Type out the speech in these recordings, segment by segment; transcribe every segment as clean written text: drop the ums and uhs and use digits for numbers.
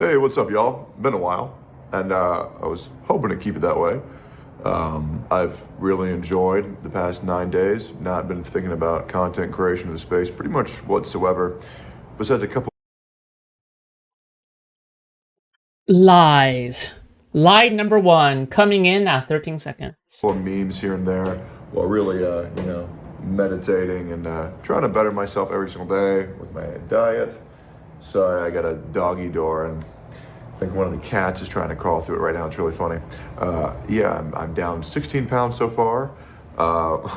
Hey, what's up, y'all? Been a while, and I was hoping to keep it that way. I've really enjoyed the past 9 days, not been thinking about content creation in the space pretty much whatsoever, besides a couple Lies. Lie number one, coming in at 13 seconds. of memes here and there, while really, meditating and trying to better myself every single day with my diet. Sorry, I got a doggy door, and I think one of the cats is trying to crawl through it right now. It's really funny. Yeah, I'm down 16 pounds so far.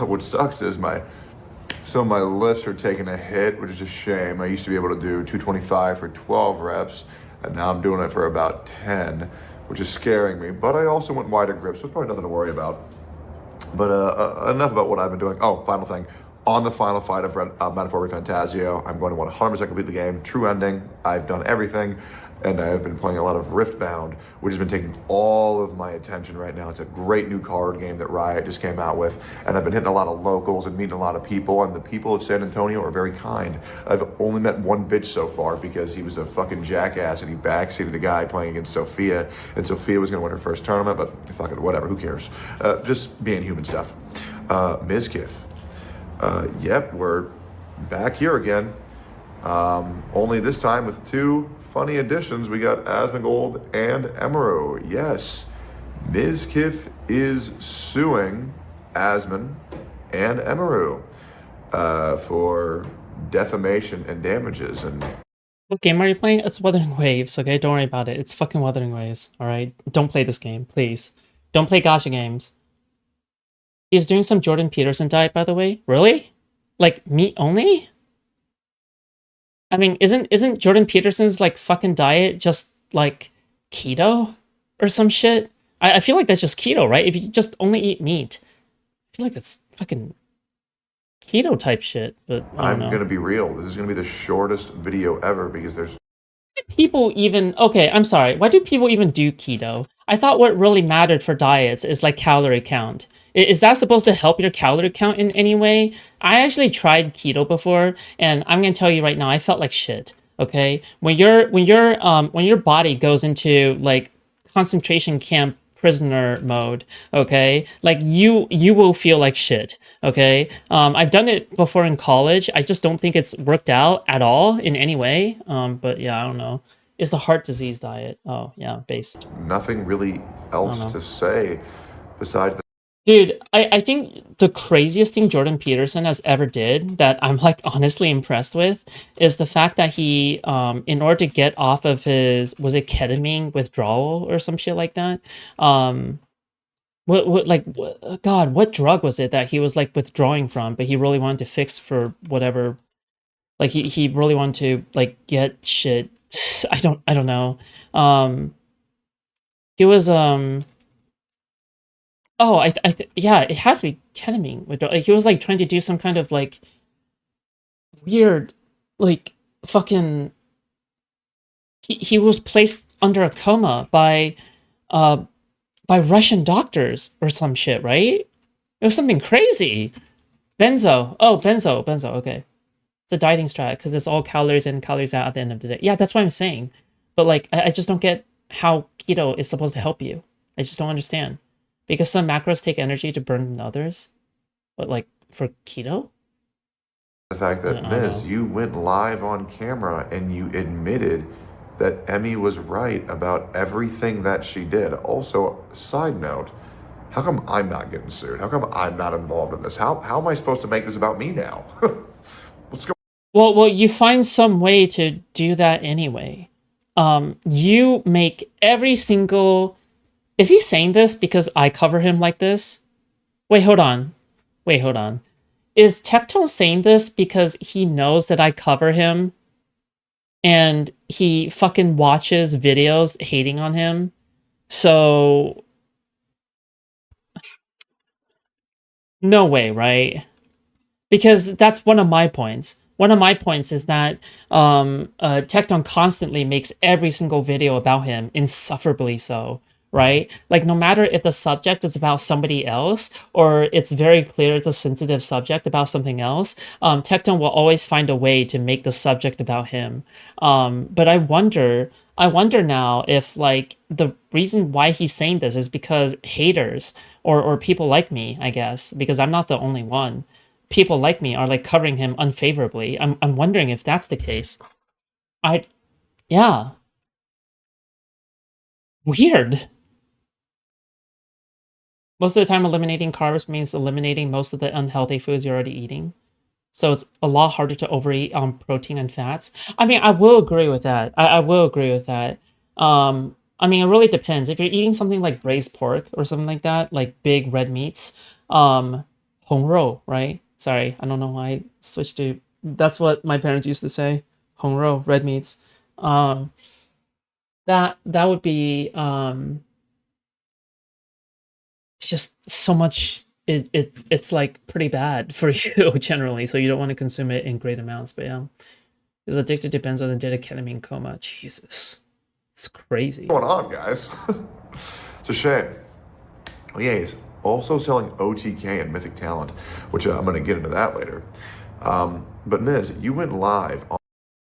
What sucks is some of my lifts are taking a hit, which is a shame. I used to be able to do 225 for 12 reps, and now I'm doing it for about 10, which is scaring me. But I also went wider grips, so it's probably nothing to worry about. But enough about what I've been doing. Oh, final thing. On the final fight of Metaphor Fantasio, I'm going to 100% complete the game. True ending. I've done everything. And I have been playing a lot of Riftbound, which has been taking all of my attention right now. It's a great new card game that Riot just came out with. And I've been hitting a lot of locals and meeting a lot of people. And the people of San Antonio are very kind. I've only met one bitch so far because he was a fucking jackass and he backseated the guy playing against Sophia. And Sophia was going to win her first tournament, but fuck it, whatever, who cares? Just being human stuff. Mizkif. Yep, we're back here again. Only this time with two funny additions. We got Asmongold and Emerald. Yes, Mizkif is suing Asmon and Emerald for defamation and damages. And What game are you playing? It's Wuthering Waves, okay? Don't worry about it. It's fucking Wuthering Waves, alright? Don't play this game, please. Don't play gacha games. He's doing some Jordan Peterson diet, by the way. Really? Like, meat only? I mean, isn't Jordan Peterson's, like, fucking diet just, like, keto? Or some shit? I feel like that's just keto, right? If you just only eat meat. I feel like that's fucking keto type shit, but I don't I'm know. going to be real. This is going to be the shortest video ever because there's People even okay, I'm sorry. Why do people even do keto? I thought what really mattered for diets is like calorie count. Is that supposed to help your calorie count in any way? I actually tried keto before, and I'm gonna tell you right now, I felt like shit. Okay, when your body goes into like concentration camp prisoner mode, okay, like you will feel like shit. Okay, I've done it before in college. I just don't think it's worked out at all in any way. But yeah, I don't know. Is the heart disease diet? Oh yeah, based. nothing really I don't else know. to say besides Dude, I think the craziest thing Jordan Peterson has ever did that I'm like honestly impressed with is the fact that he in order to get off of his, was it ketamine withdrawal or some shit like that? Um God, what drug was it that he was like withdrawing from, but he really wanted to fix for whatever, like he really wanted to like get shit. I don't know. Um he was oh, yeah, it has to be ketamine withdrawal. Like, he was like trying to do some kind of like weird, like fucking. He was placed under a coma uh by Russian doctors or some shit, right? It was something crazy. Benzo. Oh, benzo. Okay, it's a dieting strat because it's all calories in, calories out at the end of the day. Yeah, that's what I'm saying. But like, I just don't get how keto is supposed to help you. I just don't understand. Because some macros take energy to burn than others. But like for keto? the fact I that, don't, I don't Miz, know. you went live on camera and you admitted that Emmy was right about everything that she did. Also, side note, how come I'm not getting sued? How come I'm not involved in this? How am I supposed to make this about me now? What's going Well, you find some way to do that anyway. You make every single. Is he saying this because I cover him like this? Wait, hold on. Wait, hold on. Is Tectone saying this because he knows that I cover him and he fucking watches videos hating on him? So no way, right? Because that's one of my points. One of my points is that Tecton constantly makes every single video about him, insufferably so, right? Like no matter if the subject is about somebody else or it's very clear it's a sensitive subject about something else, Tectone will always find a way to make the subject about him. But I wonder now if like the reason why he's saying this is because haters or people like me, I guess, because I'm not the only one. People like me are like covering him unfavorably. I'm wondering if that's the case. I yeah, weird. Most of the time, eliminating carbs means eliminating most of the unhealthy foods you're already eating. So it's a lot harder to overeat on protein and fats. I mean, I will agree with that. I will agree with that. I mean, it really depends. If you're eating something like braised pork or something like that, like big red meats, 红肉, right? Sorry, I don't know why I switched to. That's what my parents used to say. 红肉, red meats. Um, that would be just so much it's like pretty bad for you generally, so you don't want to consume it in great amounts. But yeah, because addicted depends on the data ketamine coma. Jesus, it's crazy. What's going on, guys? It's a shame. Oh, yeah, he's also selling OTK and Mythic Talent, which I'm going to get into that later. But Miz, you went live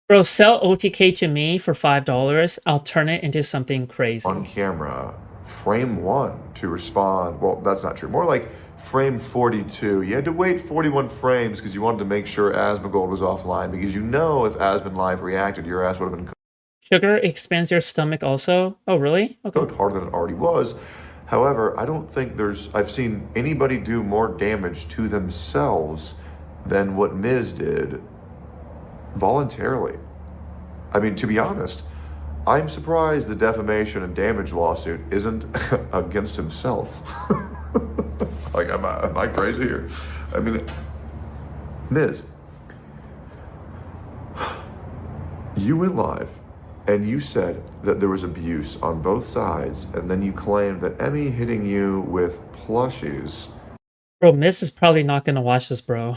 Bro, sell OTK to me for $5. I'll turn it into something crazy. on camera, frame 1 to respond. Well, that's not true. More like frame 42. You had to wait 41 frames because you wanted to make sure Asmongold was offline, because you know if Asmon Live reacted, your ass would have been Sugar expands your stomach also. Oh, really? Okay. cooked harder than it already was. However, I don't think I've seen anybody do more damage to themselves than what Miz did voluntarily. I mean, to be honest, I'm surprised the defamation and damage lawsuit isn't against himself. Like, am I crazy here? I mean, Miz, you went live and you said that there was abuse on both sides, and then you claimed that Emmy hitting you with plushies Bro, Miss is probably not gonna watch this, bro.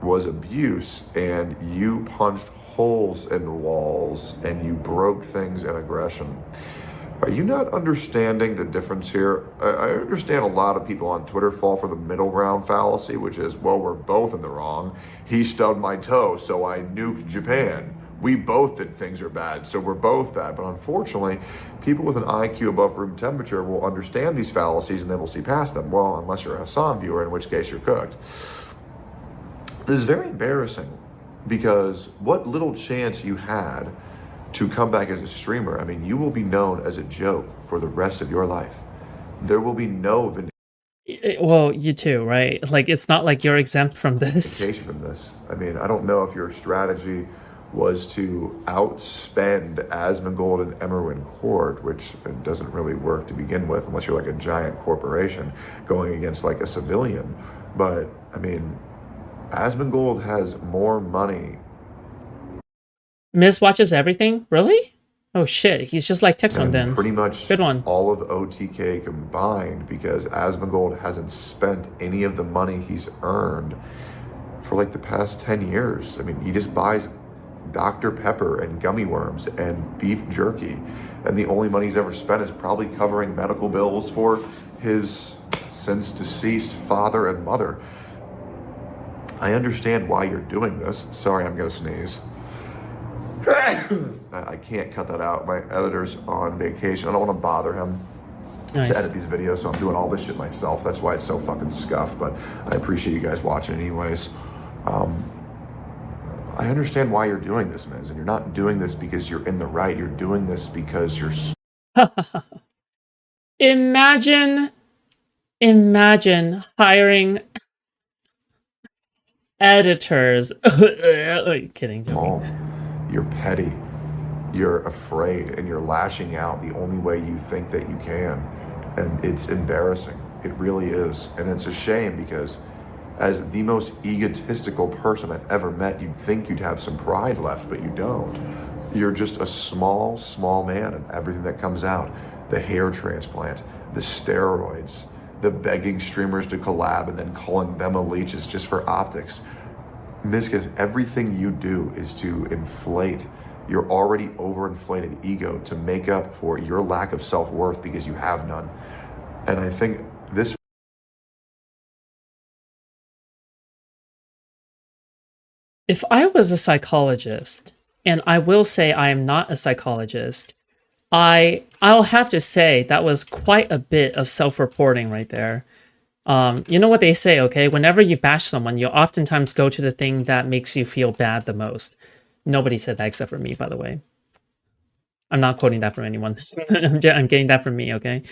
was abuse, and you punched holes in walls and you broke things in aggression. Are you not understanding the difference here? I understand a lot of people on Twitter fall for the middle ground fallacy, which is, well, we're both in the wrong. He stubbed my toe, so I nuked Japan. We both did things are bad, so we're both bad. But unfortunately, people with an IQ above room temperature will understand these fallacies and they will see past them. Well, unless you're a Hassan viewer, in which case you're cooked. This is very embarrassing, because what little chance you had to come back as a streamer, I mean, you will be known as a joke for the rest of your life. There will be no Well, you too, right? Like, it's not like you're exempt from this. vindication from this. I mean, I don't know if your strategy was to outspend Asmongold and Emerwin Court, which doesn't really work to begin with unless you're like a giant corporation going against like a civilian. But I mean, Asmongold has more money Miz watches everything? Really? Oh shit, he's just like Tectone than then. pretty much Good one. all of OTK combined, because Asmongold hasn't spent any of the money he's earned for like the past 10 years. I mean, he just buys Dr. Pepper and gummy worms and beef jerky, and the only money he's ever spent is probably covering medical bills for his since deceased father and mother. I understand why you're doing this. Sorry, I'm gonna sneeze. I can't cut that out. My editor's on vacation. I don't want to bother him to Nice. edit these videos, so I'm doing all this shit myself. That's why it's so fucking scuffed, but I appreciate you guys watching anyways. I understand why you're doing this, Miz, and you're not doing this because you're in the right. You're doing this because you're Imagine hiring editors. Kidding, joking. small. You're petty. You're afraid, and you're lashing out the only way you think that you can. And it's embarrassing. It really is. And it's a shame, because as the most egotistical person I've ever met, you'd think you'd have some pride left, but you don't. You're just a small, small man, and everything that comes out, the hair transplant, the steroids, the begging streamers to collab and then calling them a leech is just for optics. Mizkif, everything you do is to inflate your already overinflated ego to make up for your lack of self-worth because you have none. And I think this If I was a psychologist, and I will say I am not a psychologist, I'll have to say that was quite a bit of self-reporting right there. You know what they say, okay? Whenever you bash someone, you'll oftentimes go to the thing that makes you feel bad the most. Nobody said that except for me, by the way. I'm not quoting that from anyone. I'm getting that from me, okay?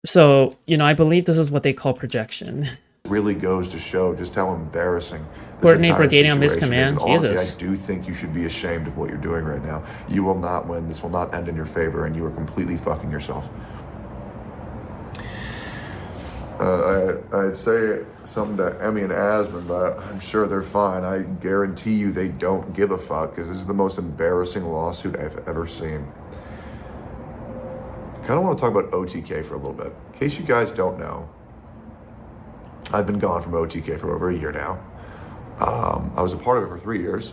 So, you know, I believe this is what they call projection. really goes to show just how embarrassing this Coordinate entire Brigadier on situation is. And Miscommand, honestly, Jesus. I do think you should be ashamed of what you're doing right now. You will not win. This will not end in your favor, and you are completely fucking yourself. I'd say something to Emmy and Asmund, but I'm sure they're fine. I guarantee you they don't give a fuck, because this is the most embarrassing lawsuit I've ever seen. Kind of want to talk about OTK for a little bit. In case you guys don't know, I've been gone from OTK for over a year now. I was a part of it for 3 years.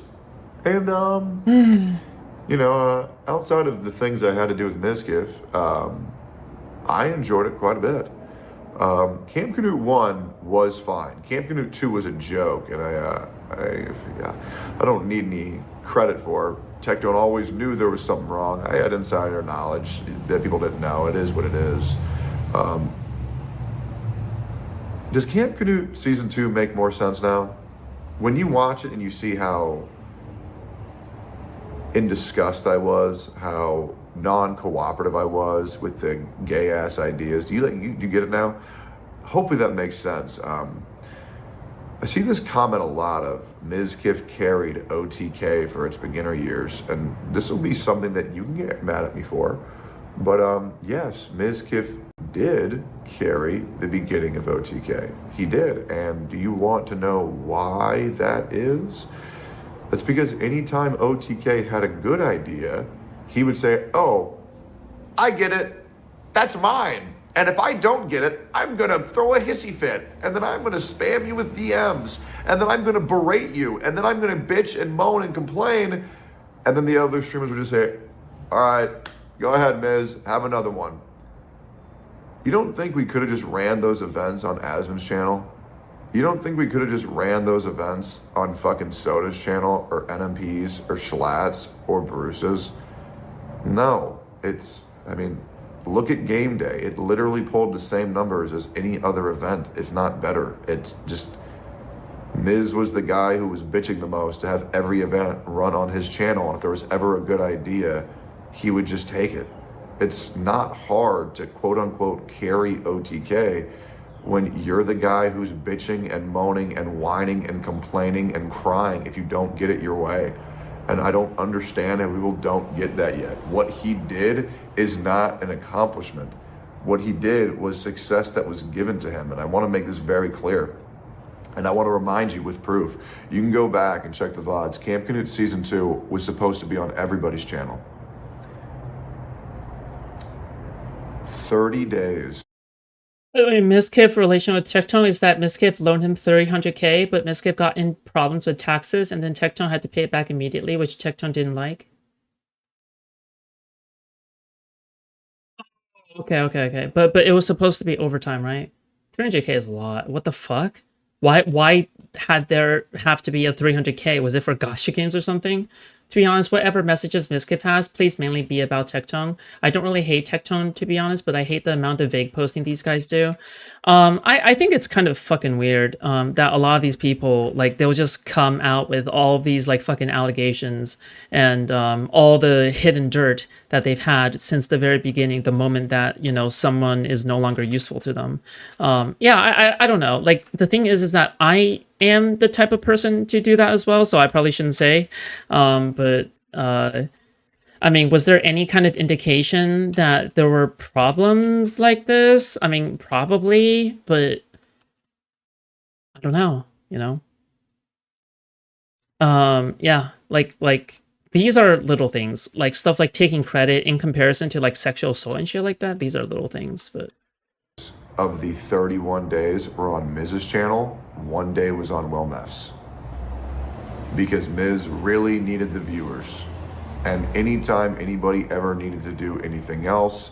And, outside of the things I had to do with Mizkif, I enjoyed it quite a bit. Camp Canoe 1 was fine. Camp Canoe 2 was a joke, and I don't need any credit for. Tectone always knew there was something wrong. I had insider knowledge that people didn't know. It is what it is. Does Camp Canoe Season 2 make more sense now? When you watch it and you see how in disgust I was, how non-cooperative I was with the gay-ass ideas, do you get it now? Hopefully that makes sense. I see this comment a lot of Mizkif carried OTK for its beginner years, and this will be something that you can get mad at me for. But yes, Mizkif did carry the beginning of OTK. He did. And do you want to know why that is? That's because anytime OTK had a good idea, he would say, "Oh, I get it. That's mine. And if I don't get it, I'm going to throw a hissy fit. And then I'm going to spam you with DMs. And then I'm going to berate you. And then I'm going to bitch and moan and complain." And then the other streamers would just say, "All right, go ahead, Miz, have another one." You don't think we could have just ran those events on Asmund's channel? You don't think we could have just ran those events on fucking Soda's channel or NMP's or Schlatt's or Bruce's? No, look at game day. It literally pulled the same numbers as any other event, if not better. It's just, Miz was the guy who was bitching the most to have every event run on his channel. And if there was ever a good idea, he would just take it. It's not hard to quote unquote carry OTK when you're the guy who's bitching and moaning and whining and complaining and crying if you don't get it your way. And I don't understand how people don't get that yet. What he did is not an accomplishment. What he did was success that was given to him. And I want to make this very clear. And I want to remind you with proof. You can go back and check the VODs. Camp Canute Season 2 was supposed to be on everybody's channel. 30 days. Mizkif relation with Tectone is that Mizkif loaned him 300K, but Mizkif got in problems with taxes, and then Tectone had to pay it back immediately, which Tectone didn't like. Okay. But it was supposed to be overtime, right? 300K is a lot. What the fuck? Why had there have to be a 300K? Was it for gacha games or something? To be honest, whatever messages Mizkif has, please mainly be about Tectone. I don't really hate Tectone, to be honest, but I hate the amount of vague posting these guys do. I think it's kind of fucking weird that a lot of these people, like, they'll just come out with all of these, like, fucking allegations and all the hidden dirt that they've had since the very beginning, the moment that, you know, someone is no longer useful to them. I don't know. Like, the thing is that I am the type of person to do that as well, so I probably shouldn't say. I mean, was there any kind of indication that there were problems like this? I mean, probably, but I don't know, you know? Yeah, like these are little things, like stuff like taking credit in comparison to like sexual assault and shit like that. These are little things, but Of the 31 days were on Miz's channel, 1 day was on Wilnef's. because Miz really needed the viewers. And anytime anybody ever needed to do anything else,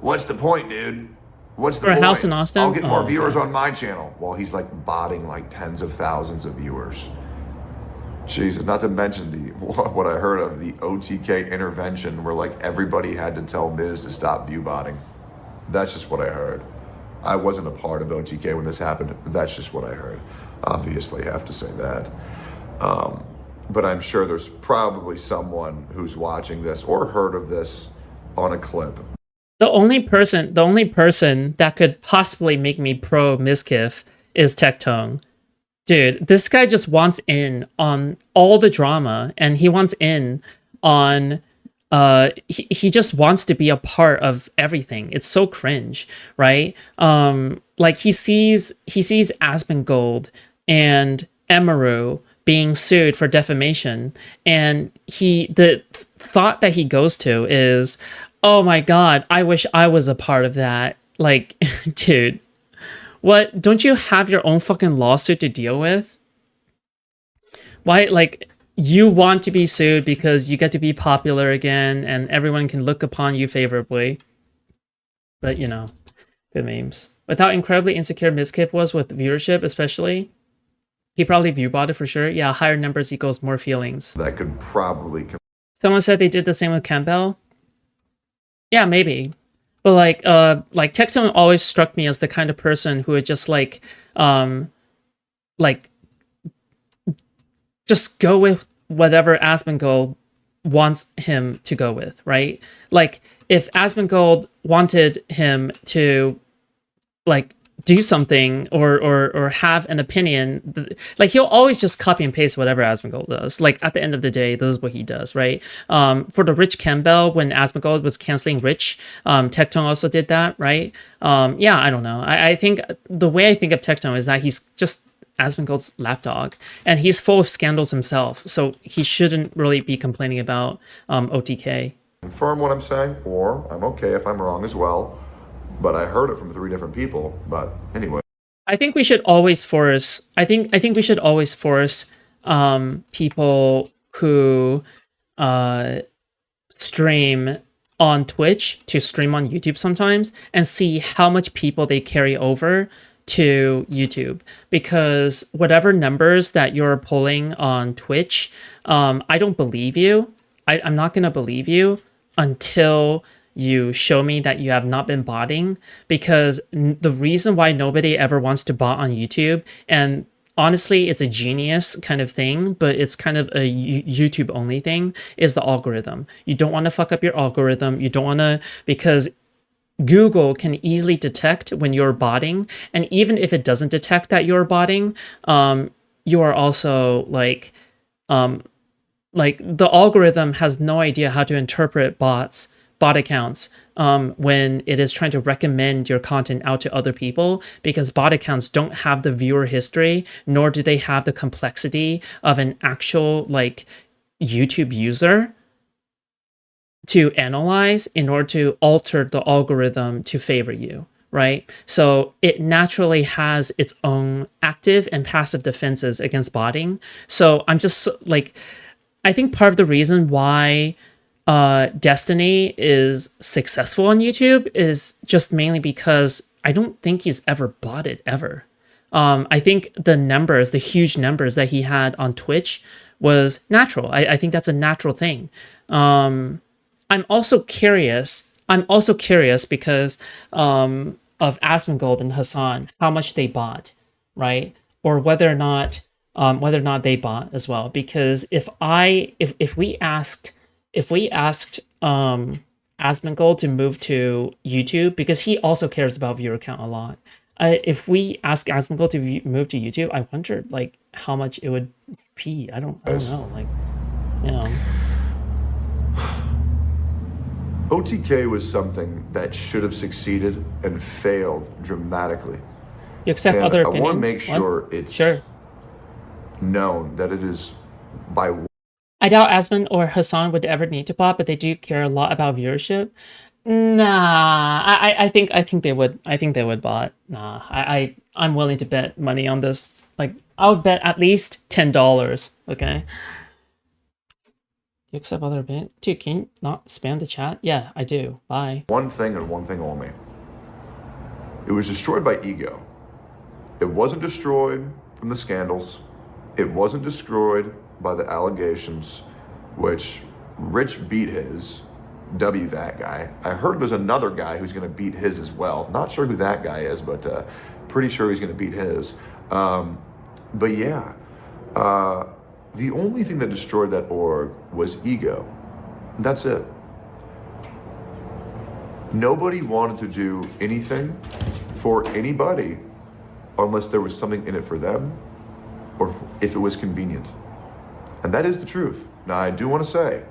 what's the point, dude? What's the For a point? house in Austin? I'll get more Oh, viewers okay. on my channel. Well, he's like botting like tens of thousands of viewers. Jesus, not to mention the what I heard of the OTK intervention where like everybody had to tell Miz to stop view botting. That's just what I heard. I wasn't a part of OTK when this happened. That's just what I heard. Obviously, I have to say that. But I'm sure there's probably someone who's watching this or heard of this on a clip. The only person that could possibly make me pro Mizkif is Tectone. Dude, this guy just wants in on all the drama, and he wants in on he just wants to be a part of everything. It's so cringe, right? Like he sees Asmongold and Emaru being sued for defamation, and the thought that he goes to is, oh my god, I wish I was a part of that. Like, dude, what? Don't you have your own fucking lawsuit to deal with? Why, like, you want to be sued because you get to be popular again and everyone can look upon you favorably. But, good memes. With how incredibly insecure Mizkif was with viewership, especially, he probably viewbotted for sure. Yeah, higher numbers equals more feelings. That could probably Someone said they did the same with Campbell. Yeah, maybe. But like Tectone always struck me as the kind of person who would just like just go with whatever Asmongold wants him to go with, right? Like if Asmongold wanted him to like do something or have an opinion, like he'll always just copy and paste whatever Asmongold does. Like at the end of the day, this is what he does, right? For the Rich Campbell, when Asmongold was canceling Rich, Tectone also did that, right? Yeah, I don't know. I think the way I think of Tectone is that he's just Asmongold's lapdog, and he's full of scandals himself, so he shouldn't really be complaining about OTK. confirm what I'm saying, or I'm okay if I'm wrong as well. But I heard it from 3 different people. But anyway. I think we should always force. I think we should always force people who stream on Twitch to stream on YouTube sometimes, and see how much people they carry over to YouTube, because whatever numbers that you're pulling on Twitch, I don't believe you. I'm not gonna believe you until you show me that you have not been botting, because the reason why nobody ever wants to bot on YouTube, and honestly, it's a genius kind of thing, but it's kind of a YouTube only thing, is the algorithm. You don't want to fuck up your algorithm. You don't want to, because Google can easily detect when you're botting, and even if it doesn't detect that you're botting, you are also like the algorithm has no idea how to interpret bot accounts when it is trying to recommend your content out to other people, because bot accounts don't have the viewer history, nor do they have the complexity of an actual like YouTube user to analyze in order to alter the algorithm to favor you, right? So it naturally has its own active and passive defenses against botting. So I'm just like, I think part of the reason why Destiny is successful on YouTube is just mainly because I don't think he's ever botted ever. I think the huge numbers that he had on Twitch was natural. I think that's a natural thing. I'm also curious because of Asmongold and Hassan, how much they bought, right? Or whether or not they bought as well. Because if we asked Asmongold to move to YouTube, because he also cares about viewer count a lot. If we ask Asmongold to move to YouTube, I wondered like how much it would be. I don't know. Like, you know. OTK was something that should have succeeded and failed dramatically. You accept And other I opinions? want to make sure What? it's Sure. known that it is by I doubt Asmon or Hassan would ever need to bot, but they do care a lot about viewership. Nah, I think they would. I think they would bot. Nah, I'm willing to bet money on this. Like, I would bet at least $10. Okay. You accept other bit? Dude, can you not spam the chat? Yeah, I do. Bye. One thing and one thing only. It was destroyed by ego. It wasn't destroyed from the scandals. It wasn't destroyed by the allegations, which Rich beat his. W that guy. I heard there's another guy who's going to beat his as well. Not sure who that guy is, but pretty sure he's going to beat his. But yeah, the only thing that destroyed that org was ego. That's it. Nobody wanted to do anything for anybody unless there was something in it for them or if it was convenient. And that is the truth. Now, I do want to say,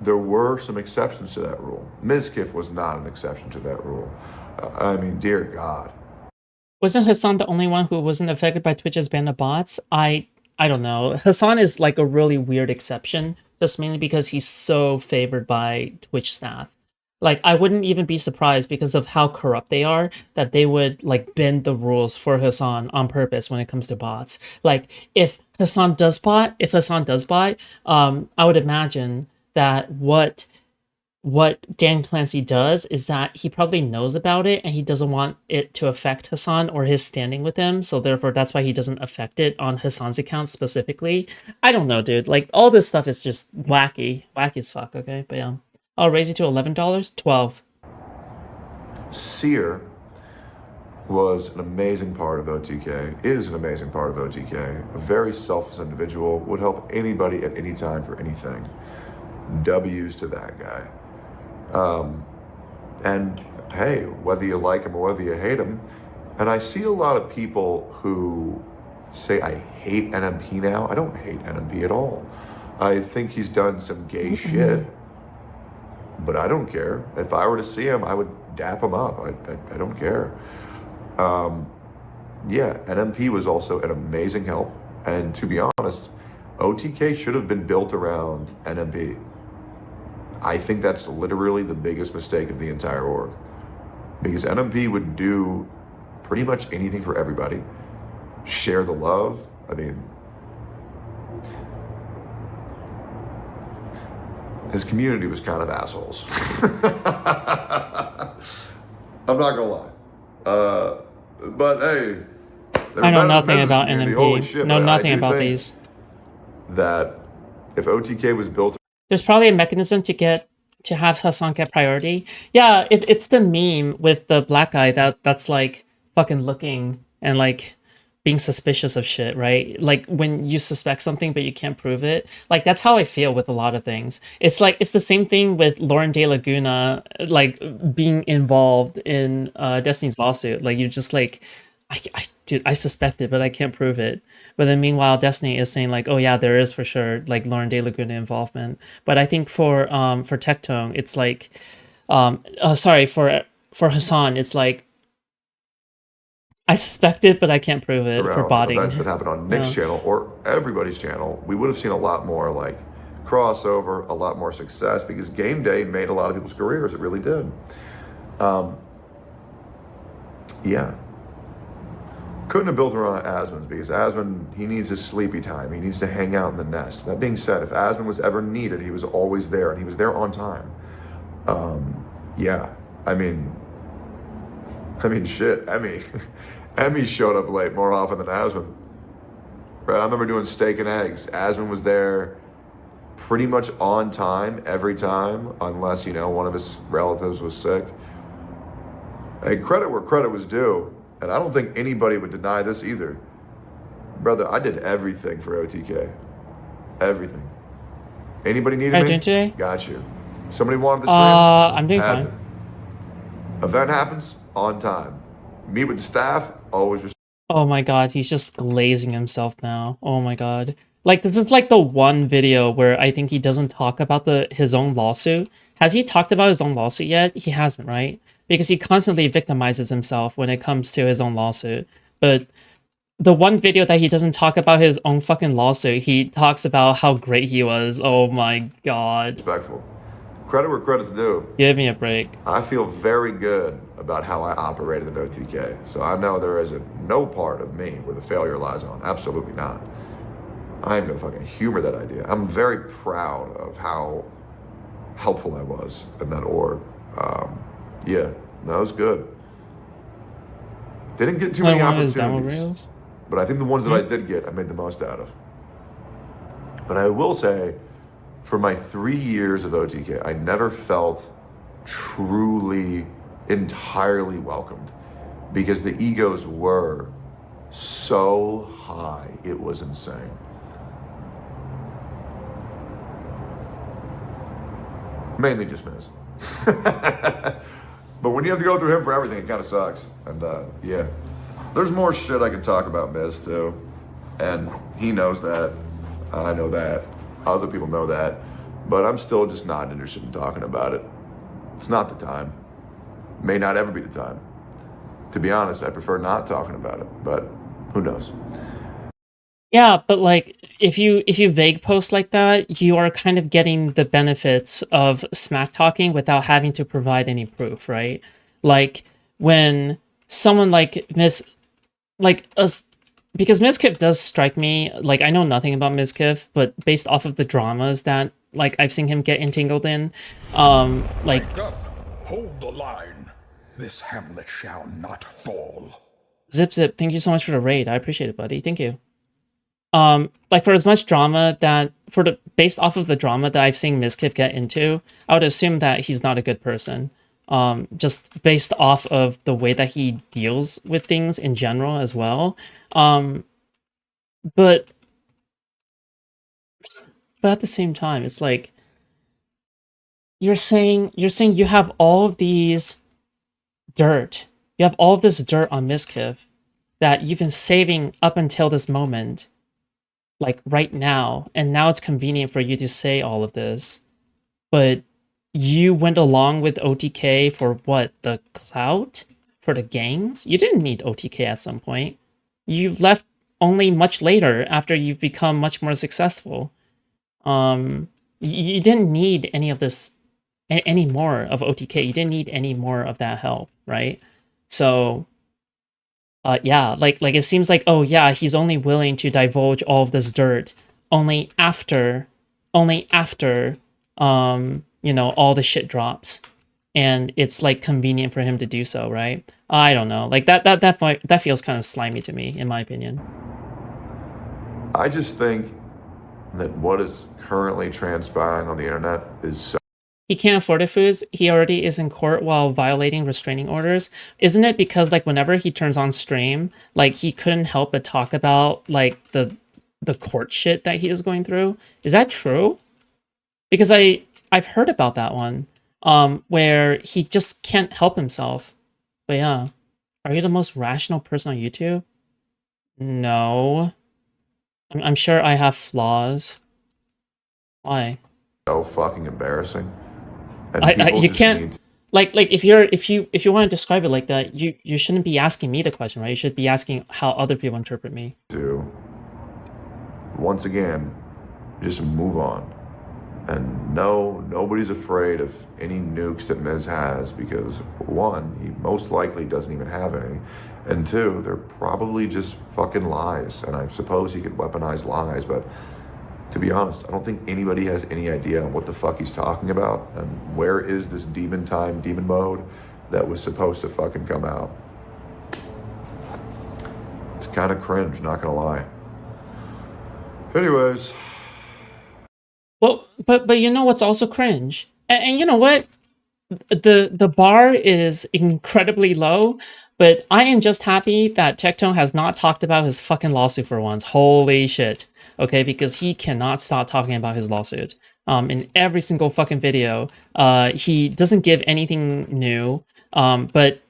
there were some exceptions to that rule. Mizkif was not an exception to that rule. I mean, dear God. Wasn't Hassan the only one who wasn't affected by Twitch's ban of bots? I don't know. Hassan is like a really weird exception, just mainly because he's so favored by Twitch staff. Like, I wouldn't even be surprised because of how corrupt they are that they would like bend the rules for Hassan on purpose when it comes to bots. Like, if Hassan does bot, I would imagine that what Dan Clancy does is that he probably knows about it and he doesn't want it to affect Hassan or his standing with him, so therefore that's why he doesn't affect it on Hassan's account specifically. I don't know, dude. Like, all this stuff is just wacky as fuck. Okay, but yeah, I'll raise it to $11. $12. Seer was an amazing part of OTK. It is an amazing part of OTK. A very selfless individual, would help anybody at any time for anything. W's to that guy. And hey, whether you like him or whether you hate him, and I see a lot of people who say I hate NMP now. I don't hate NMP at all. I think he's done some gay shit, but I don't care. If I were to see him, I would dap him up. I don't care. Yeah, NMP was also an amazing help. And to be honest, OTK should have been built around NMP. I think that's literally the biggest mistake of the entire org. Because NMP would do pretty much anything for everybody. Share the love. I mean, his community was kind of assholes. I'm not gonna lie. But hey, I know nothing about NMP. Know nothing about these. That if OTK was built, there's probably a mechanism to have Hassan get priority. Yeah, it's the meme with the black guy that's like fucking looking and like being suspicious of shit, right? Like when you suspect something but you can't prove it. Like that's how I feel with a lot of things. It's like it's the same thing with Lauren De Laguna like being involved in Destiny's lawsuit. Like you're just like dude, I suspect it, but I can't prove it. But then meanwhile, Destiny is saying like, oh yeah, there is for sure like Lauren De Laguna involvement. But I think for Tectone, it's like, for Hassan, it's like, I suspect it, but I can't prove it for botting. Events that happened on Nick's channel or everybody's channel, we would have seen a lot more like crossover, a lot more success because Game Day made a lot of people's careers. It really did. Yeah. Couldn't have built around Asmon's because Asmon, he needs his sleepy time. He needs to hang out in the nest. That being said, if Asmon was ever needed, he was always there, and he was there on time. Yeah, I mean, shit, Emmy showed up late more often than Asmon. Right? I remember doing steak and eggs. Asmon was there pretty much on time every time, unless, one of his relatives was sick. Hey, credit where credit was due. And I don't think anybody would deny this either. Brother, I did everything for OTK. Everything. Anybody needed me? Today? Got you. Somebody wanted to stream? I'm doing fine. Event happens, on time. Meet with the staff, always. Oh my god, he's just glazing himself now. Oh my god. Like, this is like the one video where I think he doesn't talk about his own lawsuit. Has he talked about his own lawsuit yet? He hasn't, right? Because he constantly victimizes himself when it comes to his own lawsuit. But the one video that he doesn't talk about his own fucking lawsuit, he talks about how great he was. Oh my god. Respectful. Credit where credit's due. Give me a break. I feel very good about how I operated at OTK. So I know there isn't no part of me where the failure lies on. Absolutely not. I ain't gonna fucking humor that idea. I'm very proud of how helpful I was in that org. Yeah, that was good. Didn't get too many One of his demo opportunities, reels. but I think the ones that I did get, I made the most out of. But I will say, for my 3 years of OTK, I never felt truly, entirely welcomed because the egos were so high. It was insane. Mainly just Miz. But when you have to go through him for everything, it kind of sucks. And yeah, there's more shit I can talk about Miz too. And he knows that. I know that. Other people know that. But I'm still just not interested in talking about it. It's not the time. May not ever be the time. To be honest, I prefer not talking about it. But who knows? Yeah, but like if you vague post like that, you are kind of getting the benefits of smack talking without having to provide any proof, right? Like when someone like like us, because Mizkif does strike me like I know nothing about Mizkif, but based off of the dramas that like I've seen him get entangled in, like Wake up! Hold the line! This hamlet shall not fall. Zip, thank you so much for the raid. I appreciate it, buddy. Thank you. Like for as much drama that based off of the drama that I've seen Mizkif get into, I would assume that he's not a good person. Just based off of the way that he deals with things in general as well. But at the same time, it's like you're saying you have all of these dirt. You have all of this dirt on Mizkif that you've been saving up until this moment, like right now, and now it's convenient for you to say all of this. But you went along with OTK for what? The clout? For the gangs? You didn't need OTK at some point. You left only much later after you've become much more successful. You didn't need any of this, any more of OTK. You didn't need any more of that help, right? So, yeah, like it seems like, oh yeah, he's only willing to divulge all of this dirt only after, you know, all the shit drops, and it's like convenient for him to do so, right? I don't know, like that feels kind of slimy to me, in my opinion. I just think that what is currently transpiring on the internet is so He can't afford the foods. He already is in court while violating restraining orders. Isn't it because like whenever he turns on stream, like he couldn't help but talk about like the court shit that he is going through? Is that true? Because I've heard about that one, where he just can't help himself. But yeah, are you the most rational person on YouTube? No, I'm sure I have flaws. Why? fucking embarrassing. And people You just can't need to like if you want to describe it like that, you shouldn't be asking me the question, right? You should be asking how other people interpret me. once again, just move on. And no, nobody's afraid of any nukes that Miz has because one, he most likely doesn't even have any. And two, they're probably just fucking lies. And I suppose he could weaponize lies, but to be honest, I don't think anybody has any idea what the fuck he's talking about and where is this demon mode that was supposed to fucking come out. It's kind of cringe, not gonna lie. Anyways. Well, but you know what's also cringe, and you know what, the bar is incredibly low, but I am just happy that Tectone has not talked about his fucking lawsuit for once. Holy shit. Okay, because he cannot stop talking about his lawsuit. In every single fucking video, he doesn't give anything new, but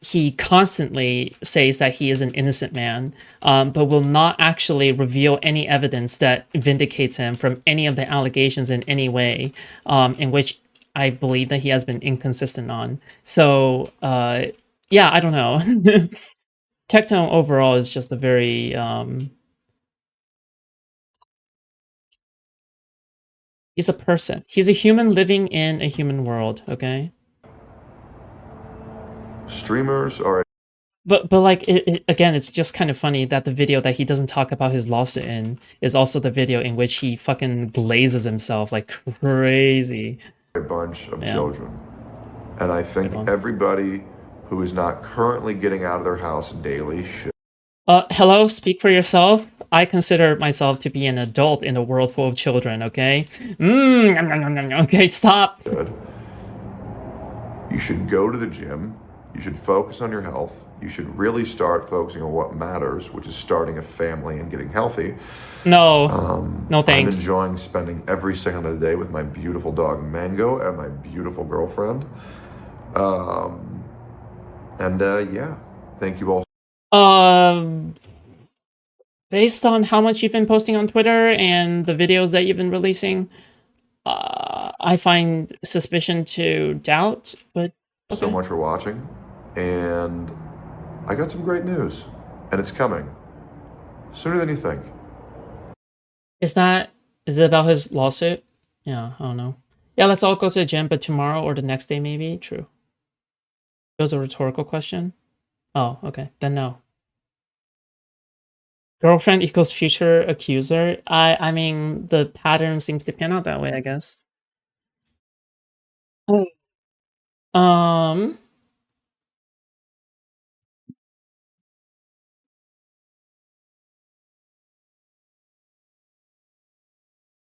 he constantly says that he is an innocent man, but will not actually reveal any evidence that vindicates him from any of the allegations in any way, in which I believe that he has been inconsistent on. So, yeah, I don't know. Tectone overall is just a very, he's a person. He's a human living in a human world, okay? Streamers are But like again, it's just kind of funny that the video that he doesn't talk about his lawsuit in is also the video in which he fucking glazes himself like crazy. A bunch of Yeah. children. And I think one. everybody who is not currently getting out of their house daily should. Hello, speak for yourself. I consider myself to be an adult in a world full of children, okay? Okay, stop. You should go to the gym. You should focus on your health. You should really start focusing on what matters, which is starting a family and getting healthy. No, no I'm thanks. enjoying spending every second of the day with my beautiful dog Mango and my beautiful girlfriend. Yeah, thank you all. Based on how much you've been posting on Twitter and the videos that you've been releasing, I find suspicion to doubt, but okay. So much for watching, and I got some great news, and it's coming sooner than you think. Is it about his lawsuit? Yeah, I don't know. Yeah, let's all go to the gym, but tomorrow or the next day maybe? True. It was a rhetorical question? Oh, okay. Then no. Girlfriend equals future accuser? I mean, the pattern seems to pan out that way, I guess. Um,